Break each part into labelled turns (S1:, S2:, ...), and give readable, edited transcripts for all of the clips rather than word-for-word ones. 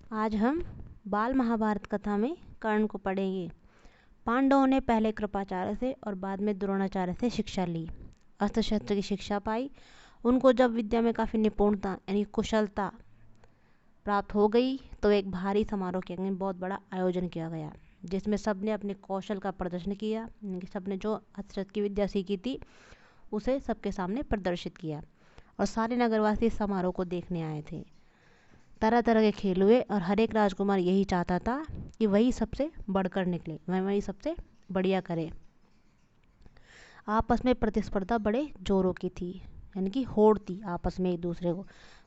S1: आज हम बाल महाभारत कथा में कर्ण को पढ़ेंगे। पांडवों ने पहले कृपाचार्य से और बाद में द्रोणाचार्य से शिक्षा ली, अस्त्र शस्त्र की शिक्षा पाई। उनको जब विद्या में काफ़ी निपुणता यानी कुशलता प्राप्त हो गई तो एक भारी समारोह के अंग बहुत बड़ा आयोजन किया गया, जिसमें सबने अपने कौशल का प्रदर्शन किया। यानी सबने जो अस्त्र की विद्या सीखी थी उसे सबके सामने प्रदर्शित किया और सारे नगरवासी समारोह को देखने आए थे। तरह तरह के खेल हुए और हर एक राजकुमार यही चाहता था कि वही सबसे बढ़कर निकले, वही सबसे बढ़िया करे। आपस में प्रतिस्पर्धा बड़े जोरों की थी, यानी कि होड़ थी आपस में एक दूसरे को।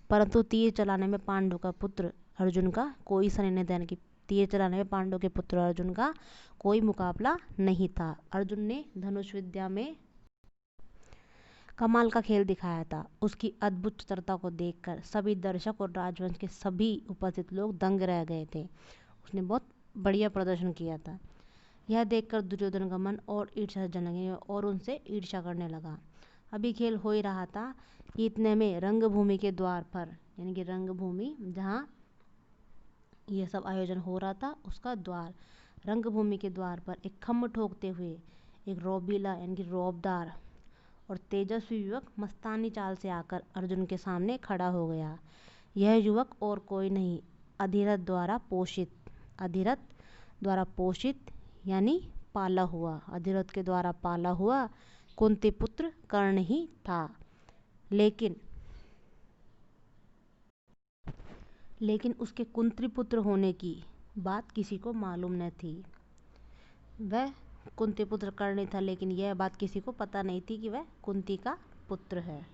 S1: परंतु तीर चलाने में पांडु का पुत्र अर्जुन का कोई सनी नहीं था, यानी कि तीर चलाने में पांडु के पुत्र अर्जुन का कोई मुकाबला नहीं था। अर्जुन ने धनुष विद्या में कमाल का खेल दिखाया था। उसकी अद्भुत चतुरता को देखकर सभी दर्शक और राजवंश के सभी उपस्थित लोग दंग रह गए थे। उसने बहुत बढ़िया प्रदर्शन किया था। यह देखकर दुर्योधन का मन और ईर्ष्या से जलने लगा और उनसे ईर्ष्या करने लगा। अभी खेल हो ही रहा था कि इतने में रंगभूमि के द्वार पर, यानी कि रंगभूमि जहाँ यह सब आयोजन हो रहा था उसका द्वार, रंगभूमि के द्वार पर एक खम्भ ठोकते हुए एक रौबीला यानी कि रौबदार और तेजस्वी युवक मस्तानी चाल से आकर अर्जुन के सामने खड़ा हो गया। यह युवक और कोई नहीं, अधिरथ द्वारा पोषित यानी पाला हुआ, अधिरथ के द्वारा पाला हुआ कुंती पुत्र कर्ण ही था। लेकिन उसके कुंती पुत्र होने की बात किसी को मालूम न थी। वह कुंती पुत्र कर्ण था, लेकिन यह बात किसी को पता नहीं थी कि वह कुंती का पुत्र है।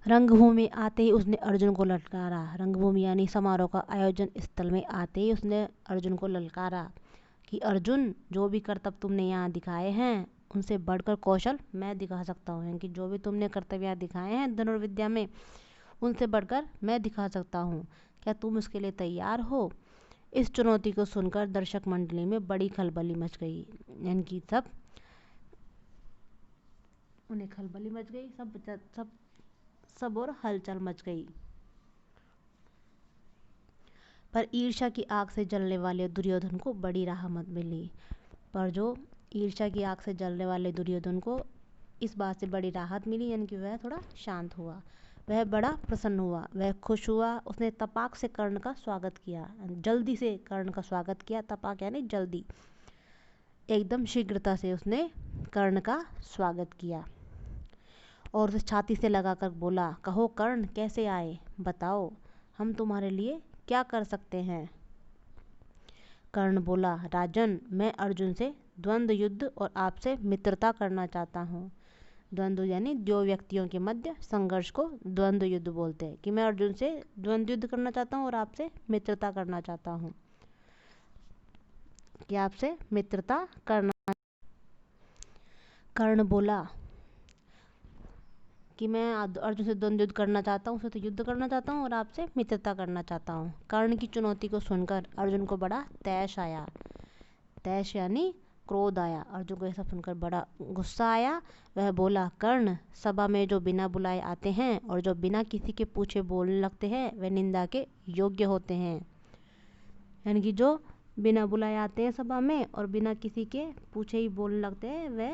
S1: रंगभूमि आते ही उसने अर्जुन को ललकारा। रंगभूमि यानी समारोह का आयोजन स्थल में आते ही उसने अर्जुन को ललकारा कि अर्जुन, जो भी करतब तुमने यहाँ दिखाए हैं उनसे बढ़कर कौशल मैं दिखा सकता हूँ। कि जो भी तुमने कर्तव्य यहाँ दिखाए हैं धनुर्विद्या में उनसे बढ़कर मैं दिखा सकता हूँ। क्या तुम इसके लिए तैयार हो? इस चुनौती को सुनकर दर्शक मंडली में बड़ी खलबली मच गई, यानी कि उन्हें खलबली मच गई, सब और हलचल मच गई। पर ईर्ष्या की आग से जलने वाले दुर्योधन को बड़ी राहत मिली। पर जो ईर्ष्या की आग से जलने वाले दुर्योधन को इस बात से बड़ी राहत मिली, यानी कि वह थोड़ा शांत हुआ, वह बड़ा प्रसन्न हुआ, वह खुश हुआ। उसने तपाक से कर्ण का स्वागत किया, जल्दी से कर्ण का स्वागत किया। तपाक यानी जल्दी, एकदम शीघ्रता से उसने कर्ण का स्वागत किया और उसे छाती से लगाकर बोला, कहो कर्ण, कैसे आए? बताओ, हम तुम्हारे लिए क्या कर सकते हैं? कर्ण बोला, राजन, मैं अर्जुन से द्वंद्व युद्ध और आपसे मित्रता करना चाहता हूँ। द्वंद्व यानी दो व्यक्तियों के मध्य संघर्ष को द्वंद्व युद्ध बोलते हैं। कि मैं अर्जुन से द्वंद्व युद्ध करना चाहता हूँ और आपसे मित्रता करना चाहता हूँ, कि आपसे मित्रता करना। कर्ण बोला कि मैं अर्जुन से द्वंद्व युद्ध करना चाहता हूँ, उससे तो युद्ध करना चाहता हूँ और आपसे मित्रता करना चाहता हूँ। कर्ण की चुनौती को सुनकर अर्जुन को बड़ा तैश आया। तैश यानी क्रोध आया। अर्जुन को ऐसा सुनकर बड़ा गुस्सा आया। वह बोला, कर्ण, सभा में जो बिना बुलाए आते हैं और जो बिना किसी के पूछे बोलने लगते हैं वे निंदा के योग्य होते हैं। यानी कि जो बिना बुलाए आते हैं सभा में और बिना किसी के पूछे ही बोलने लगते हैं वे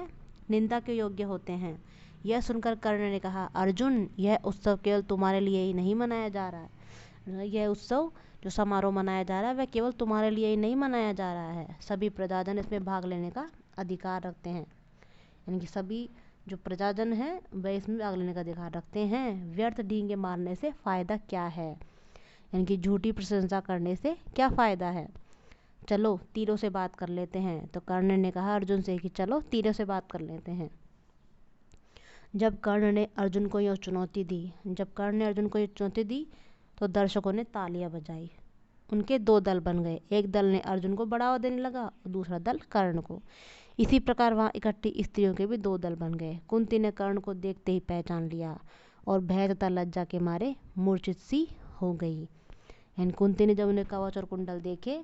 S1: निंदा के योग्य होते हैं। यह सुनकर कर्ण ने कहा, अर्जुन, यह उत्सव केवल तुम्हारे लिए ही नहीं मनाया जा रहा है। यह उत्सव जो समारोह मनाया जा रहा है वह केवल तुम्हारे लिए ही नहीं मनाया जा रहा है, सभी प्रजाजन इसमें भाग लेने का अधिकार रखते हैं। यानी कि सभी जो प्रजाजन हैं वह इसमें भाग लेने का अधिकार रखते हैं। व्यर्थ डींगे मारने से फ़ायदा क्या है? यानी कि झूठी प्रशंसा करने से क्या फ़ायदा है? चलो तीरों से बात कर लेते हैं। तो कर्ण ने कहा अर्जुन से कि चलो तीरों से बात कर लेते हैं। जब कर्ण ने अर्जुन को यह चुनौती दी तो दर्शकों ने तालियां बजाई। उनके दो दल बन गए, एक दल ने अर्जुन को बढ़ावा देने लगा और दूसरा दल कर्ण को। इसी प्रकार वहाँ इकट्ठी स्त्रियों के भी दो दल बन गए। कुंती ने कर्ण को देखते ही पहचान लिया और भय तथा लज्जा के मारे मूर्छित सी हो गई। यानी कुंती ने जब उन्हें कवच और कुंडल देखे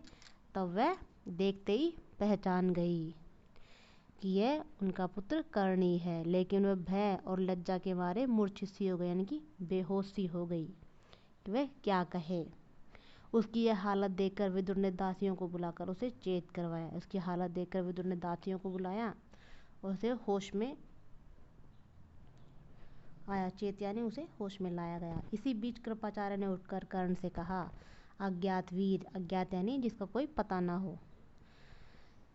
S1: तब वह देखते ही पहचान गई कि यह उनका पुत्र कर्ण ही है, लेकिन वह भय और लज्जा के मारे मूर्छित सी हो गई, यानी कि बेहोश सी हो गई। कि वह क्या कहे। उसकी यह हालत देखकर विदुर ने दासियों को बुलाकर उसे चेत करवाया। उसकी हालत देखकर विदुर ने दासियों को बुलाया और उसे होश में आया। चेत यानी उसे होश में लाया गया। इसी बीच कृपाचार्य ने उठकर कर्ण से कहा, अज्ञात वीर, अज्ञात यानी जिसका कोई पता ना हो,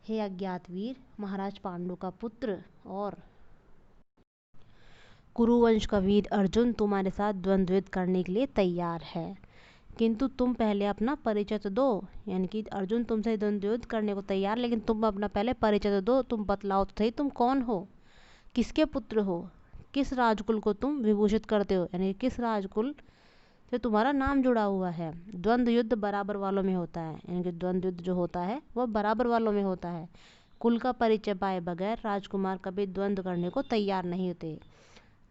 S1: हे अज्ञात वीर, महाराज पांडु का पुत्र और कुरुवंश का वीर अर्जुन तुम्हारे साथ द्वंद्व युद्ध करने के लिए तैयार है, किंतु तुम पहले अपना परिचय तो दो। यानी कि अर्जुन तुमसे द्वंद्व युद्ध करने को तैयार, लेकिन तुम अपना पहले परिचय तो दो, तुम बतलाओ तो सही तुम कौन हो, किसके पुत्र हो, किस राजकुल को तुम विभूषित करते हो, यानी किस राजकुल से तुम्हारा नाम जुड़ा हुआ है। द्वंद्व युद्ध बराबर वालों में होता है, यानी कि द्वंद्व युद्ध जो होता है वह बराबर वालों में होता है। कुल का परिचय पाए बगैर राजकुमार कभी द्वंद्व करने को तैयार नहीं होते।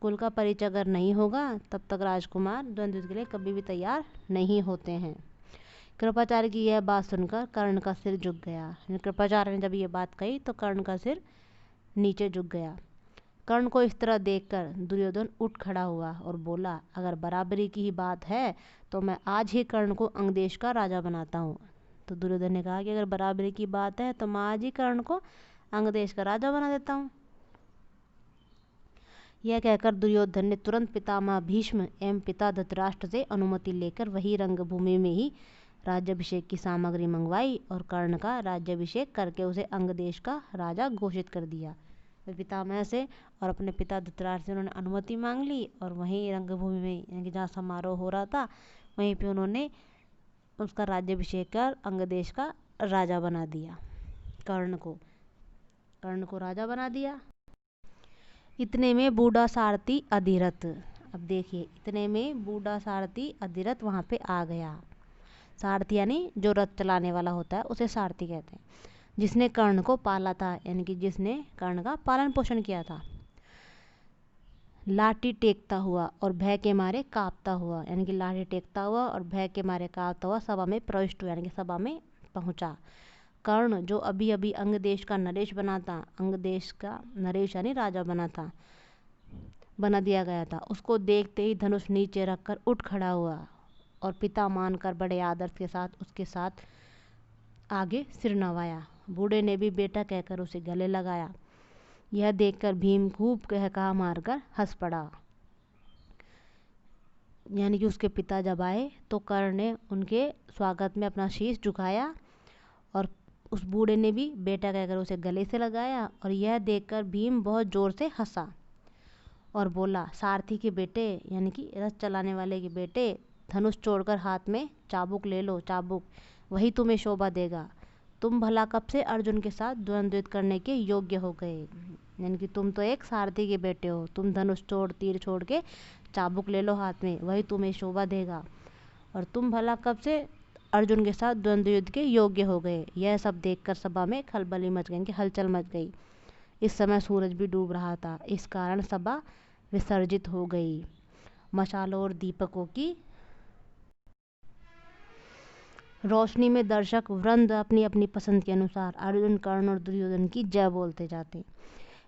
S1: कुल का परिचय अगर नहीं होगा तब तक राजकुमार द्वंद्व युद्ध के लिए कभी भी तैयार नहीं होते हैं। कृपाचार्य की यह बात सुनकर कर्ण का सिर झुक गया। कृपाचार्य ने जब ये बात कही तो कर्ण का सिर नीचे झुक गया। कर्ण को इस तरह देखकर दुर्योधन उठ खड़ा हुआ और बोला, अगर बराबरी की ही बात है तो मैं आज ही कर्ण को अंग देश का राजा बनाता हूँ। तो दुर्योधन ने कहा कि अगर बराबरी की बात है तो मैं आज ही कर्ण को अंग देश का राजा बना देता हूँ। यह कहकर दुर्योधन ने तुरंत पितामह भीष्म एवं पिता धृतराष्ट्र से अनुमति लेकर वही रंगभूमि में ही राज्याभिषेक की सामग्री मंगवाई और कर्ण का राज्याभिषेक करके उसे अंग देश का राजा घोषित कर दिया। पितामह से और अपने पिता धृतराष्ट्र से उन्होंने अनुमति मांग ली और वहीं रंगभूमि में, यानी कि जहाँ समारोह हो रहा था, वहीं पे उन्होंने उसका राज्याभिषेक कर अंग देश का राजा बना दिया। कर्ण को राजा बना दिया। इतने में बूढ़ा सारथी अधिरथ, अब देखिए, इतने में बूढ़ा सारथी अधिरथ वहाँ पे आ गया। सारथी यानी जो रथ चलाने वाला होता है उसे सारथी कहते हैं, जिसने कर्ण को पाला था, यानी कि जिसने कर्ण का पालन पोषण किया था। लाठी टेकता हुआ और भय के मारे कांपता हुआ, यानी कि लाठी टेकता हुआ और भय के मारे कांपता हुआ सभा में प्रविष्ट हुआ, यानी कि सभा में पहुंचा। कर्ण जो अभी अभी अंग देश का नरेश बना था, अंग देश का नरेश यानी राजा बना दिया गया था, उसको देखते ही धनुष नीचे रखकर उठ खड़ा हुआ और पिता मानकर बड़े आदर के साथ उसके साथ आगे सिर नवाया। बूढ़े ने भी बेटा कहकर उसे गले लगाया। यह देखकर भीम खूब कहा मारकर हंस पड़ा। यानी कि उसके पिता जब आए तो कर्ण ने उनके स्वागत में अपना शीश झुकाया और उस बूढ़े ने भी बेटा कहकर उसे गले से लगाया। और यह देखकर भीम बहुत जोर से हंसा और बोला, सारथी के बेटे, यानी कि रथ चलाने वाले के बेटे, धनुष छोड़कर हाथ में चाबुक ले लो, चाबुक, वही तुम्हें शोभा देगा। तुम भला कब से अर्जुन के साथ द्वंद्व युद्ध करने के योग्य हो गए, यानी कि तुम तो एक सारथी के बेटे हो, तुम धनुष छोड़ तीर छोड़ के चाबुक ले लो हाथ में, वही तुम्हें शोभा देगा। और तुम भला कब से अर्जुन के साथ द्वंद्व युद्ध के योग्य हो गए। यह सब देखकर सभा में खलबली मच गई, हलचल मच गई। इस समय सूरज भी डूब रहा था, इस कारण सभा विसर्जित हो गई। मशालों और दीपकों की रोशनी में दर्शक वृंद अपनी अपनी पसंद के अनुसार अर्जुन, कर्ण और दुर्योधन की जय बोलते जाते।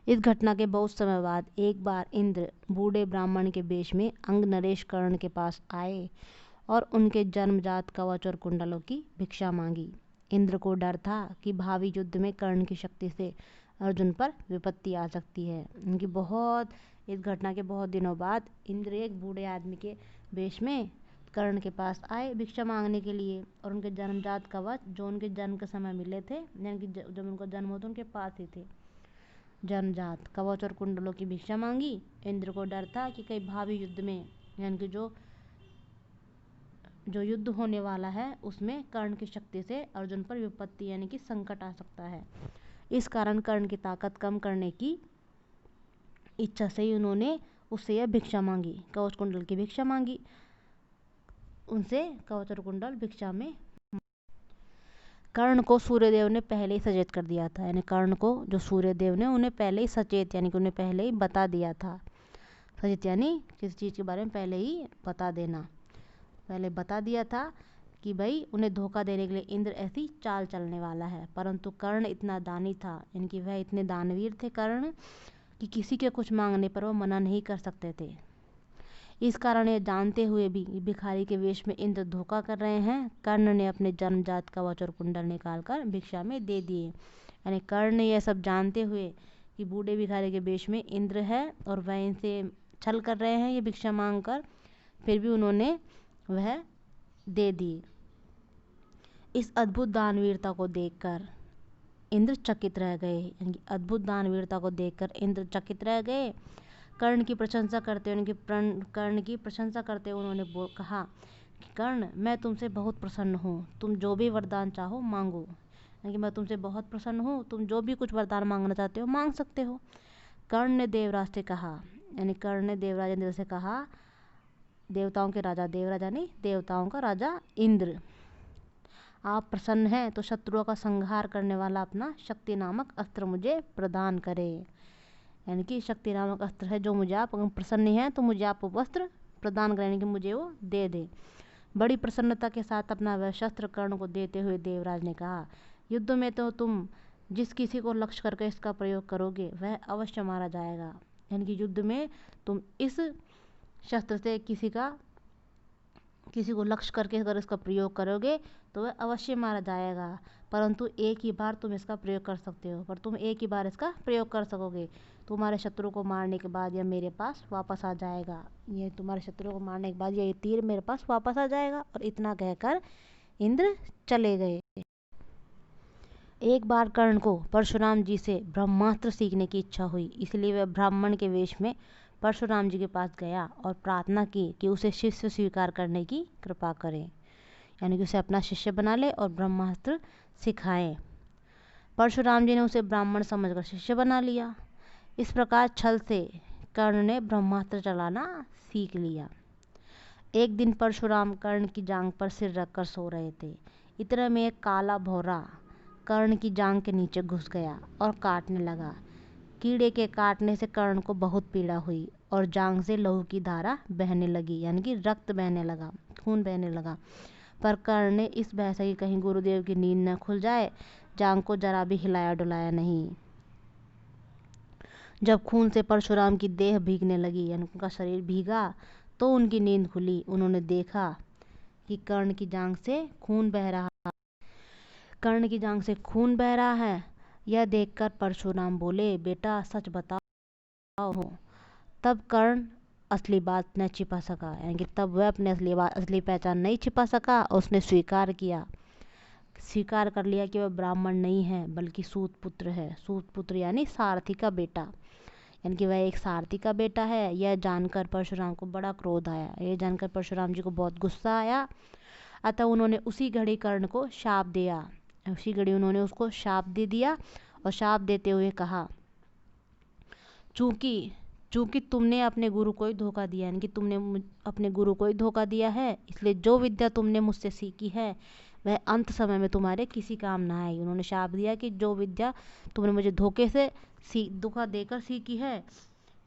S1: इस घटना के बहुत समय बाद एक बार इंद्र बूढ़े ब्राह्मण के वेश में अंग नरेश कर्ण के पास आए और उनके जन्मजात कवच और कुंडलों की भिक्षा मांगी। इंद्र को डर था कि भावी युद्ध में कर्ण की शक्ति से अर्जुन पर विपत्ति आ सकती है। इस घटना के बहुत दिनों बाद इंद्र एक बूढ़े आदमी के वेश में कर्ण के पास आए भिक्षा मांगने के लिए और उनके जन्मजात कवच जो उनके जन्म के समय मिले थे, यानी कि जब उनका जन्म हुआ तो उनके पास ही थे, जन्मजात कवच और कुंडलों की भिक्षा मांगी। इंद्र को डर था कि कई भावी युद्ध में, यानी कि जो युद्ध होने वाला है उसमें कर्ण की शक्ति से अर्जुन पर विपत्ति यानी कि संकट आ सकता है। इस कारण कर्ण की ताकत कम करने की इच्छा से ही उन्होंने उससे यह भिक्षा मांगी, कवच कुंडल की भिक्षा मांगी। उनसे कवच और कुंडल भिक्षा में कर्ण को सूर्यदेव ने पहले ही सचेत कर दिया था, यानी कर्ण को जो सूर्यदेव ने उन्हें पहले ही सचेत, यानी कि उन्हें पहले ही बता दिया था। सचेत यानी किसी चीज़ के बारे में पहले ही पहले बता दिया था कि भाई उन्हें धोखा देने के लिए इंद्र ऐसी चाल चलने वाला है। परंतु कर्ण इतना दानी था, यानी कि वह इतने दानवीर थे कर्ण कि किसी के कुछ मांगने पर वो मना नहीं कर सकते थे। इस कारण यह जानते हुए भी भिखारी के वेश में इंद्र धोखा कर रहे हैं, कर्ण ने अपने जन्मजात कवच और कुंडल निकालकर भिक्षा में दे दिए। यानी कर्ण ने यह सब जानते हुए कि बूढ़े भिखारी के वेश में इंद्र है और वह इनसे छल कर रहे हैं ये भिक्षा मांग कर, फिर भी उन्होंने वह दे दी। इस अद्भुत दानवीरता को देखकर इंद्र चकित रह गए। यानी अद्भुत दानवीरता को देखकर इंद्र चकित रह गए। कर्ण की प्रशंसा करते हुए उन्होंने कहा कि कर्ण, मैं तुमसे बहुत प्रसन्न हूँ, तुम जो भी वरदान चाहो मांगो। यानी कि मैं तुमसे बहुत प्रसन्न हूँ, तुम जो भी कुछ वरदान मांगना चाहते हो मांग सकते हो। कर्ण ने देवराज से कहा, यानी कर्ण ने देवराज इंद्र से कहा, देवताओं के राजा देवराज यानी देवताओं का राजा इंद्र, आप प्रसन्न हैं तो शत्रुओं का संहार करने वाला अपना शक्ति नामक अस्त्र मुझे प्रदान करें। यानी कि शक्ति नामक अस्त्र है जो मुझे, आप अगर प्रसन्न हैं तो मुझे आप वस्त्र प्रदान करें कि मुझे वो दे दे। बड़ी प्रसन्नता के साथ अपना वह शस्त्र कर्ण को देते हुए देवराज ने कहा, युद्ध में तो तुम जिस किसी को लक्ष्य करके इसका प्रयोग करोगे वह अवश्य मारा जाएगा। यानी कि युद्ध में तुम इस शस्त्र से किसी को लक्ष्य करके अगर इसका प्रयोग करोगे तो वह अवश्य मारा जाएगा, परंतु एक ही बार तुम इसका प्रयोग कर सकते हो। पर तुम एक ही बार इसका प्रयोग कर सकोगे, तुम्हारे शत्रु को मारने के बाद यह मेरे पास वापस आ जाएगा। ये तुम्हारे शत्रु को मारने के बाद ये तीर मेरे पास वापस आ जाएगा। और इतना कहकर इंद्र चले गए। एक बार कर्ण को परशुराम जी से ब्रह्मास्त्र सीखने की इच्छा हुई, इसलिए वह ब्राह्मण के वेश में परशुराम जी के पास गया और प्रार्थना की कि उसे शिष्य स्वीकार करने की कृपा करें। यानी कि उसे अपना शिष्य बना ले और ब्रह्मास्त्र सिखाएं। परशुराम जी ने उसे ब्राह्मण समझकर शिष्य बना लिया। इस प्रकार छल से कर्ण ने ब्रह्मास्त्र चलाना सीख लिया। एक दिन परशुराम कर्ण की जांघ पर सिर रखकर सो रहे थे। इतने में एक काला भौरा कर्ण की जांघ के नीचे घुस गया और काटने लगा। कीड़े के काटने से कर्ण को बहुत पीड़ा हुई और जांघ से लहू की धारा बहने लगी, यानी कि रक्त बहने लगा, खून बहने लगा। पर कर्ण ने इस भय से कि कहीं गुरुदेव की नींद न खुल जाए, जांघ को जरा भी हिलाया डुलाया नहीं। जब खून से परशुराम की देह भीगने लगी, यानी उनका शरीर भीगा, तो उनकी नींद खुली। उन्होंने देखा कि कर्ण की जांघ से खून बह रहा है। यह देखकर परशुराम बोले, बेटा सच बताओ। तब कर्ण असली बात न छिपा सका, यानी कि तब वह अपने असली पहचान नहीं छिपा सका। उसने स्वीकार कर लिया कि वह ब्राह्मण नहीं है बल्कि सूत पुत्र है। सूत पुत्र यानी सारथी का बेटा, यानी कि वह एक सारथी का बेटा है। यह जानकर परशुराम को बड़ा क्रोध आया। यह जानकर परशुराम जी को बहुत गुस्सा आया। अतः उन्होंने उसी घड़ी कर्ण को शाप दिया। उसी घड़ी उन्होंने उसको शाप दे दिया और शाप देते हुए कहा, चूंकि तुमने अपने गुरु को ही धोखा दिया, यानी कि तुमने अपने गुरु को ही धोखा दिया है, इसलिए जो विद्या तुमने मुझसे सीखी है वह अंत समय में तुम्हारे किसी काम ना आएगी। उन्होंने शाप दिया कि जो विद्या तुमने मुझे धोखे से धोखा देकर सीखी है,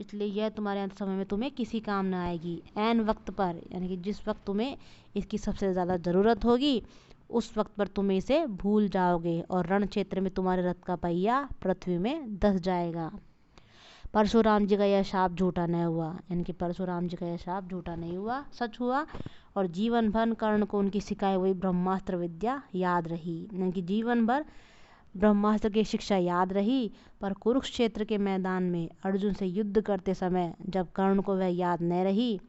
S1: इसलिए यह तुम्हारे अंत समय में तुम्हें किसी काम ना आएगी। ऐन वक्त पर, यानी कि जिस वक्त तुम्हें इसकी सबसे ज़्यादा ज़रूरत होगी उस वक्त पर तुम इसे भूल जाओगे और रण क्षेत्र में तुम्हारे रथ का पहिया पृथ्वी में धंस जाएगा। परशुराम जी का यह शाप झूठा नहीं हुआ, यानी कि परशुराम जी का यह शाप झूठा नहीं हुआ, सच हुआ। और जीवन भर कर्ण को उनकी सिखाई हुई ब्रह्मास्त्र विद्या याद रही, यानी कि जीवन भर ब्रह्मास्त्र की शिक्षा याद रही। पर कुरुक्षेत्र के मैदान में अर्जुन से युद्ध करते समय जब कर्ण को वह याद न रही,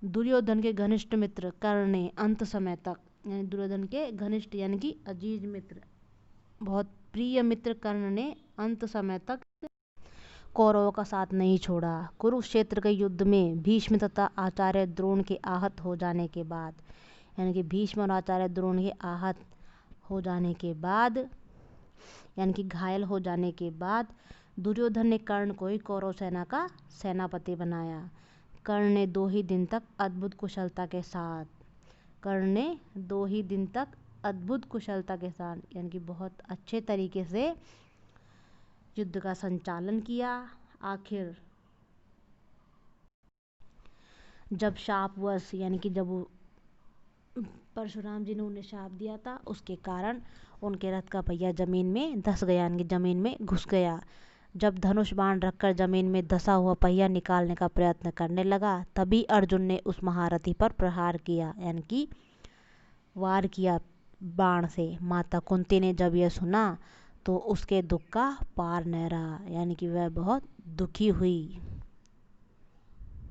S1: दुर्योधन के घनिष्ठ मित्र कर्ण ने अंत समय तक, यानी दुर्योधन के घनिष्ठ यानी कि अजीज मित्र, बहुत प्रिय मित्र कर्ण ने अंत समय तक कौरवों का साथ नहीं छोड़ा। कुरुक्षेत्र के युद्ध में भीष्म तथा आचार्य द्रोण के आहत हो जाने के बाद, यानी कि भीष्म और आचार्य द्रोण के आहत हो जाने के बाद, यानी कि घायल हो जाने के बाद दुर्योधन ने कर्ण को ही कौरव सेना का सेनापति बनाया। कर्ण ने 2 ही दिन तक अद्भुत कुशलता के साथ, यानी कि बहुत अच्छे तरीके से युद्ध का संचालन किया। आखिर जब शापवश, यानी कि जब परशुराम जी ने उन्हें शाप दिया था, उसके कारण उनके रथ का पहिया जमीन में धंस गया, यानी कि जमीन में घुस गया। जब धनुष बाण रखकर जमीन में धंसा हुआ पहिया निकालने का प्रयत्न करने लगा, तभी अर्जुन ने उस महारथी पर प्रहार किया, यानी कि वार किया बाण से। माता कुंती ने जब यह सुना तो उसके दुख का पार न रहा, यानी कि वह बहुत दुखी हुई।